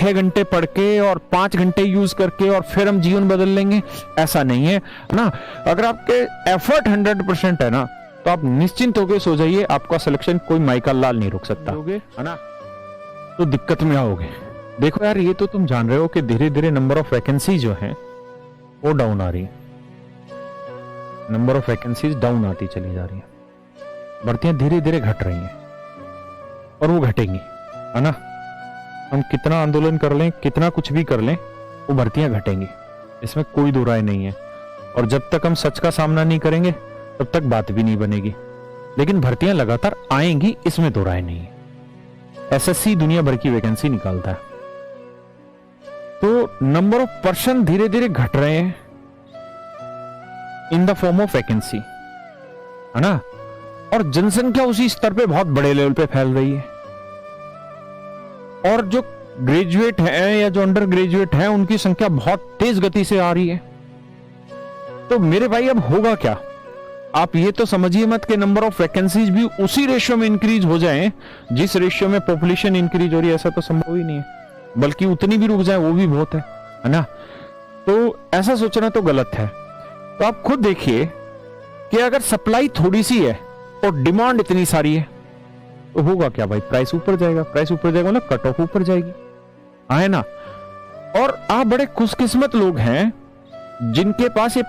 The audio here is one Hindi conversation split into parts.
घंटे पढ़ के और 5 घंटे यूज करके और फिर हम जीवन बदल लेंगे, ऐसा नहीं है ना। अगर आपके एफर्ट 100% है ना, तो आप निश्चिंत होकर सो जाइए, आपका सिलेक्शन कोई माइका लाल नहीं रोक सकता, है ना। तो दिक्कत में आओगे। देखो यार, ये तो तुम जान रहे हो कि धीरे धीरे नंबर ऑफ वैकेंसी जो है वो डाउन आ रही है, नंबर ऑफ वैकेंसीज डाउन आती चली जा रही है, भर्तियां धीरे धीरे घट रही हैं और वो घटेंगी, है ना। हम कितना आंदोलन कर लें, कितना कुछ भी कर लें, वो भर्तियां घटेंगी, इसमें कोई दो राय नहीं है। और जब तक हम सच का सामना नहीं करेंगे तब तक बात भी नहीं बनेगी। लेकिन भर्तियां लगातार आएंगी, इसमें दो राय नहीं है। एसएससी दुनिया भर की वैकेंसी निकालता है, तो नंबर ऑफ पर्सन धीरे धीरे घट रहे हैं in the form of vacancy, है ना। और जनसंख्या उसी स्तर पे बहुत बड़े लेवल पे फैल रही है, और जो ग्रेजुएट है या जो अंडर ग्रेजुएट है उनकी संख्या बहुत तेज गति से आ रही है। तो मेरे भाई अब होगा क्या? आप ये तो समझिए मत कि नंबर ऑफ वैकेंसीज भी उसी रेशियो में इंक्रीज हो जाएं जिस रेशियो में पॉपुलेशन इंक्रीज हो रही है, ऐसा तो संभव ही नहीं है। बल्कि उतनी भी रुक जाए वो भी बहुत है ना। तो ऐसा सोचना तो गलत है। तो आप खुद देखिए कि अगर सप्लाई थोड़ी सी है और डिमांड इतनी सारी है तो होगा क्या भाई? प्राइस ऊपर जाएगा, प्राइस ऊपर जाएगा मतलब कट ऑफ ऊपर जाएगी, है ना। और आप बड़े खुशकिस्मत लोग हैं जिनके पास ये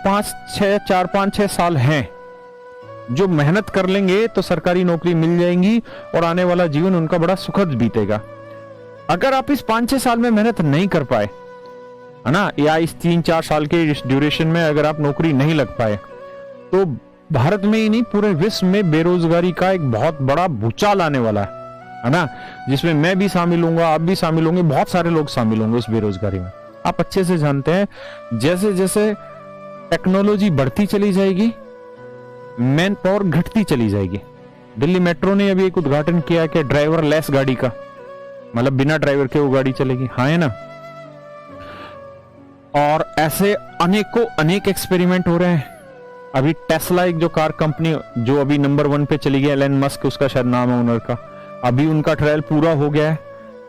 4-5-6 साल हैं, जो मेहनत कर लेंगे तो सरकारी नौकरी मिल जाएंगी और आने वाला जीवन उनका बड़ा सुखद बीतेगा। अगर आप इस 5-6 साल में मेहनत नहीं कर पाए, है ना, या इस 3-4 साल के इस ड्यूरेशन में अगर आप नौकरी नहीं लग पाए, तो भारत में ही नहीं पूरे विश्व में बेरोजगारी का एक बहुत बड़ा भूचाल आने वाला है ना। जिसमें मैं भी शामिल होऊंगा, आप भी शामिल होंगे, बहुत सारे लोग शामिल होंगे उस बेरोजगारी में। आप अच्छे से जानते हैं जैसे जैसे टेक्नोलॉजी बढ़ती चली जाएगी, मैन पावर घटती चली जाएगी। दिल्ली मेट्रो ने अभी एक उद्घाटन किया कि ड्राइवर लेस गाड़ी का, मतलब बिना ड्राइवर के वो गाड़ी चलेगी, हाँ है ना। और ऐसे अनेकों अनेक एक्सपेरिमेंट हो रहे हैं। अभी टेस्ला एक जो कार कंपनी जो अभी नंबर 1 पे चली गई, एलन मस्क उसका शायद नाम है ओनर का, अभी उनका ट्रायल पूरा हो गया है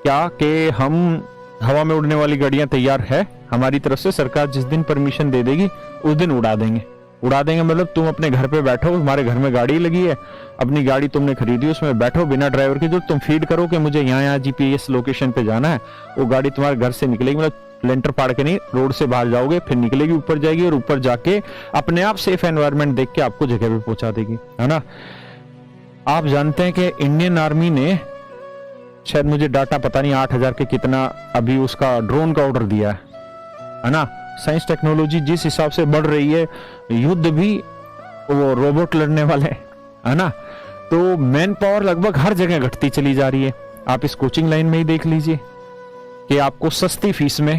क्या कि हम हवा में उड़ने वाली गाड़ियां तैयार है हमारी तरफ से, सरकार जिस दिन परमिशन दे देगी उस दिन उड़ा देंगे। उड़ा देंगे मतलब तुम अपने घर पे बैठो, तुम्हारे घर में गाड़ी लगी है, अपनी गाड़ी तुमने खरीदी, उसमें बैठो बिना ड्राइवर के, जो तुम फीड करो कि मुझे यहाँ जीपीएस लोकेशन पे जाना है, वो गाड़ी तुम्हारे घर से निकलेगी, मतलब लेंटर पाड़ के नहीं, रोड से बाहर जाओगे, फिर निकलेगी, ऊपर जाएगी और ऊपर जाके अपने आप सेफ एनवायरनमेंट देख के आपको जगह पे पहुंचा देगी, है ना। आप जानते हैं कि इंडियन आर्मी ने शायद, मुझे डाटा पता नहीं 8,000 के कितना अभी उसका ड्रोन का ऑर्डर दिया है ना। साइंस टेक्नोलॉजी जिस हिसाब से बढ़ रही है, युद्ध भी वो रोबोट लड़ने वाले, है ना। तो मैन पावर लगभग हर जगह घटती चली जा रही है। आप इस कोचिंग लाइन में ही देख लीजिए कि आपको सस्ती फीस में,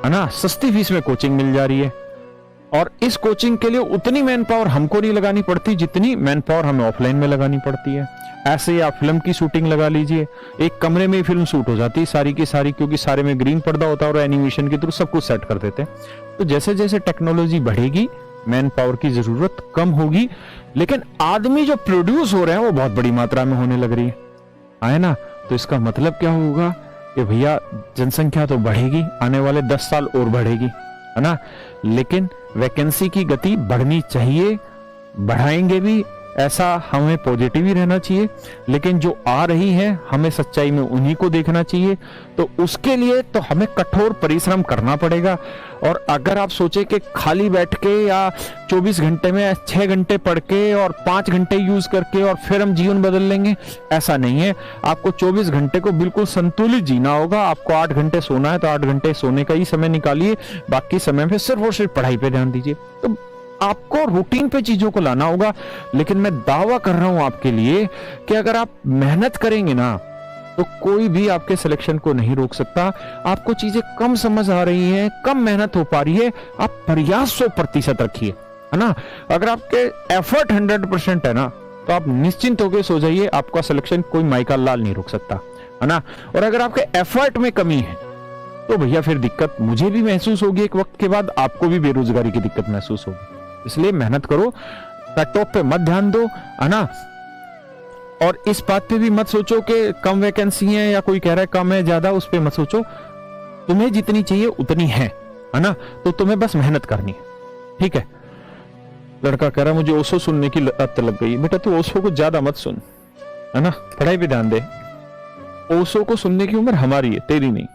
है ना, सस्ती फीस में कोचिंग मिल जा रही है। और इस कोचिंग के लिए उतनी मैन पावर हमको नहीं लगानी पड़ती जितनी मैन पावर हमें ऑफलाइन में लगानी पड़ती है। ऐसे ही आप फिल्म की शूटिंग लगा लीजिए, एक कमरे में ही फिल्म शूट हो जाती है सारी की सारी, क्योंकि सारे में ग्रीन पर्दा होता है और एनिमेशन के थ्रू सब कुछ सेट कर देते हैं। तो जैसे जैसे टेक्नोलॉजी बढ़ेगी मैन पावर की जरूरत कम होगी, लेकिन आदमी जो प्रोड्यूस हो रहे हैं वो बहुत बड़ी मात्रा में होने लग रही है ना। तो इसका मतलब क्या होगा कि भैया जनसंख्या तो बढ़ेगी, आने वाले 10 साल और बढ़ेगी, है ना। लेकिन वैकेंसी की गति बढ़नी चाहिए, बढ़ाएंगे भी, ऐसा हमें पॉजिटिव ही रहना चाहिए। लेकिन जो आ रही है हमें सच्चाई में उन्हीं को देखना चाहिए। तो उसके लिए तो हमें कठोर परिश्रम करना पड़ेगा। और अगर आप सोचे कि खाली बैठ के या 24 घंटे में 6 घंटे पढ़ के और 5 घंटे यूज करके और फिर हम जीवन बदल लेंगे, ऐसा नहीं है। आपको 24 घंटे को बिल्कुल संतुलित जीना होगा। आपको 8 घंटे सोना है तो 8 घंटे सोने का ही समय निकालिए, बाकी समय में सिर्फ और सिर्फ पढ़ाई पे ध्यान दीजिए। तो आपको रूटीन पे चीजों को लाना होगा। लेकिन मैं दावा कर रहा हूं आपके लिए कि अगर आप मेहनत करेंगे ना तो कोई भी आपके सिलेक्शन को नहीं रोक सकता। आपको चीजें कम समझ आ रही हैं, कम मेहनत हो पा रही है, आप प्रयास 100% रखिए, है ना। अगर आपके एफर्ट 100% है ना, तो आप निश्चिंत होकर सो जाइए, आपका सिलेक्शन कोई माइका लाल नहीं रोक सकता, है ना। और अगर आपके एफर्ट में कमी है तो भैया फिर दिक्कत मुझे भी महसूस होगी, एक वक्त के बाद आपको भी बेरोजगारी की दिक्कत महसूस होगी। इसलिए मेहनत करो, कट ऑफ पे मत ध्यान दो, है ना। और इस बात पे भी मत सोचो कि कम वैकेंसी है या कोई कह रहा है कम है ज्यादा, उस पे मत सोचो। तुम्हें जितनी चाहिए उतनी है ना, तो तुम्हें बस मेहनत करनी है, ठीक है। लड़का कह रहा मुझे ओशो सुनने की लत लग गई। बेटा तू ओशो को ज्यादा मत सुन, है ना, पढ़ाई पे ध्यान दे। ओशो को सुनने की उम्र हमारी है, तेरी नहीं।